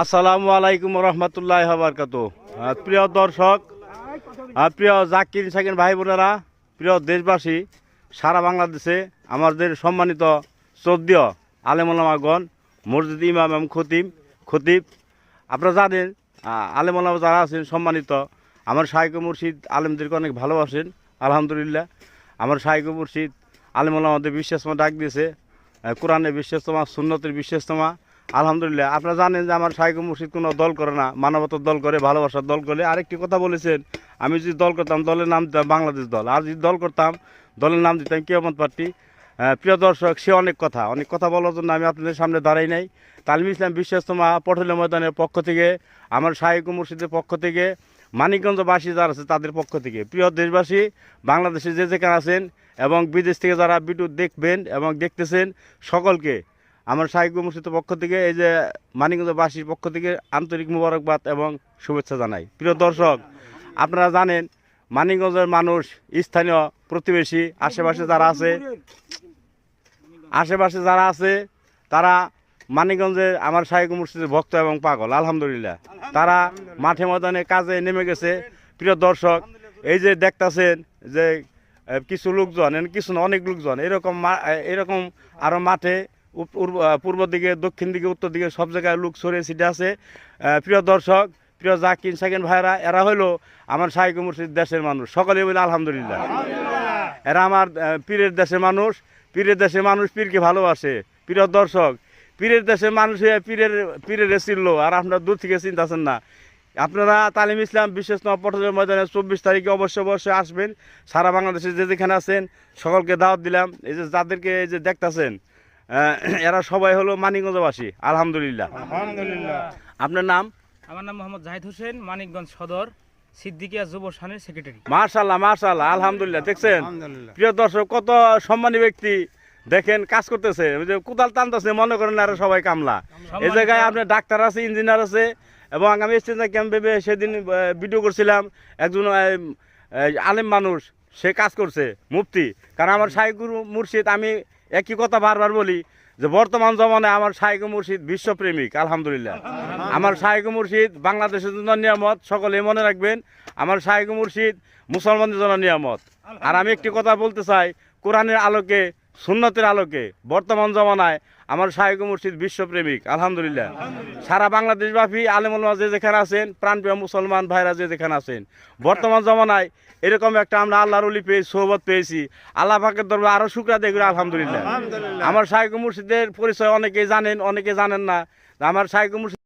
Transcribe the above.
আসসালামু আলাইকুম রহমতুল্লাহ বারকাতুহু। প্রিয় দর্শক, প্রিয় জাকির শাকির ভাই বোনেরা, প্রিয় দেশবাসী, সারা বাংলাদেশে আমাদের সম্মানিত শ্রদ্ধেয় আলেম ওলামাগণ, মসজিদ ইমাম এবং খতিব, আপনারা জানেন আলেম ওলামা যারা আছেন সম্মানিত, আমার শাইখ মুর্শিদ আলেমদেরকে অনেক ভালোবাসেন। আলহামদুলিল্লাহ, আমার শাইখ মুর্শিদ আলেম ওলামাদের বিশ্বাসমা ডাক দিয়েছে, কোরআনের বিশ্বাসমা, সুন্নতের বিশ্বাসমা। আলহামদুলিল্লাহ, আপনারা জানেন যে আমার শাইখ মুর্শিদ কোনো দল করে না, মানবতার দল করে, ভালোবাসার দল করে। আরেকটি কথা বলেছেন, আমি যদি দল করতাম দলের নাম দিতাম বাংলাদেশ দল, আর যদি দল করতাম দলের নাম দিতাম কিয়ামত পার্টি। প্রিয় দর্শক, সে অনেক কথা বলার জন্য আমি আপনাদের সামনে দাঁড়াই নাই। তালিম ইসলাম বিশ্বাসমা পটলের ময়দানের পক্ষ থেকে, আমার শাইখ মুর্শিদের পক্ষ থেকে, মানিকগঞ্জবাসী যারা আছে তাদের পক্ষ থেকে, প্রিয় দেশবাসী, বাংলাদেশে যে যেখানে আছেন এবং বিদেশ থেকে যারা ভিডিও দেখবেন এবং দেখতেছেন, সকলকে আমার শাইখ মুর্শিদের পক্ষ থেকে, এই যে মানিকগঞ্জবাসীর পক্ষ থেকে আন্তরিক মুবারকবাদ এবং শুভেচ্ছা জানাই। প্রিয় দর্শক, আপনারা জানেন মানিকগঞ্জের মানুষ, স্থানীয় প্রতিবেশী, আশেপাশে যারা আছে তারা মানিকগঞ্জে আমার শাইখ মুর্শিদের ভক্ত এবং পাগল। আলহামদুলিল্লাহ, তারা মাঠে ময়দানে কাজে নেমে গেছে। প্রিয় দর্শক, এই যে দেখতেছেন যে কিছু লোকজন, কিছু না অনেক লোকজন এরকম আরও মাঠে পূর্ব দিকে, দক্ষিণ দিকে, উত্তর দিকে সব জায়গায় লোক ছড়িয়ে ছিটে আছে। প্রিয় দর্শক, প্রিয় জাকির শাকির ভাইরা, এরা হলো আমার শাইখ মুর্শিদ দেশের মানুষ। সকলে বলে আলহামদুলিল্লাহ। এরা আমার পীরের দেশের মানুষ। পীরকে ভালোবাসে। প্রিয় দর্শক, পীরের দেশের মানুষ পীরের চিনল, আর আপনারা দূর থেকে চিন্তাছেন না। আপনারা তালিম ইসলাম বিশেষ পটলের ময়দানে 24 তারিখে অবশ্যই আসবেন। সারা বাংলাদেশে যে যেখানে আছেন সকলকে দাওয়াত দিলাম। এই যে যাদেরকে এই যে দেখতেছেন, এরা সবাই হলো মানিকগঞ্জবাসী। আলহামদুলিল্লাহ। আপনার নাম? আমার নাম মোহাম্মদ জাহিদ হোসেন, মানিকগঞ্জ সদর সিদ্দিকিয়া যুব সানের সেক্রেটারি। মাশাআল্লাহ, আলহামদুলিল্লাহ। দেখছেন প্রিয় দর্শক, কত সম্মানী ব্যক্তি, দেখেন কাজ করতেছে, কোদাল টানতেছে, মনে করেন আর সবাই কামলা। এই জায়গায় আপনার ডাক্তার আছে, ইঞ্জিনিয়ার আছে, এবং আমি স্টেজে ক্যাম্পে সেদিন ভিডিও করছিলাম, একজন আলেম মানুষ, সে কাজ করছে, মুফতি। কারণ আমার শাইখ মুর্শিদ, আমি একই কথা বারবার বলি যে বর্তমান জমানায় আমার শাইখ মুর্শিদ বিশ্বপ্রেমিক। আলহামদুলিল্লাহ, আমার শাইখ মুর্শিদ বাংলাদেশের জন্য নিয়ামত। সকলে মনে রাখবেন, আমার শাইখ মুর্শিদ মুসলমানদের জন্য নিয়ামত। আর আমি একটি কথা বলতে চাই, কোরআনের আলোকে, সুন্নতের আলোকে বর্তমান জমানায় আমার শাইখ মুর্শিদ বিশ্বপ্রেমিক। আলহামদুলিল্লাহ, সারা বাংলাদেশব্যাপী আলেম ওলামা যে যেখানে আছেন, প্রাণপ্রিয় মুসলমান ভাইরা যে যেখানে আছেন, বর্তমান জমানায় এরকম একটা আমরা আল্লাহর ওলি পেয়েছি, সোহবত পেয়েছি। আল্লাহ পাকের দরবারে আরো শুকরিয়া দেই করি আলহামদুলিল্লাহ। আমার শাইখ মুর্শিদের পরিচয় অনেকেই জানেন, অনেকে জানেন না। আমার শাইখ মুর্শিদ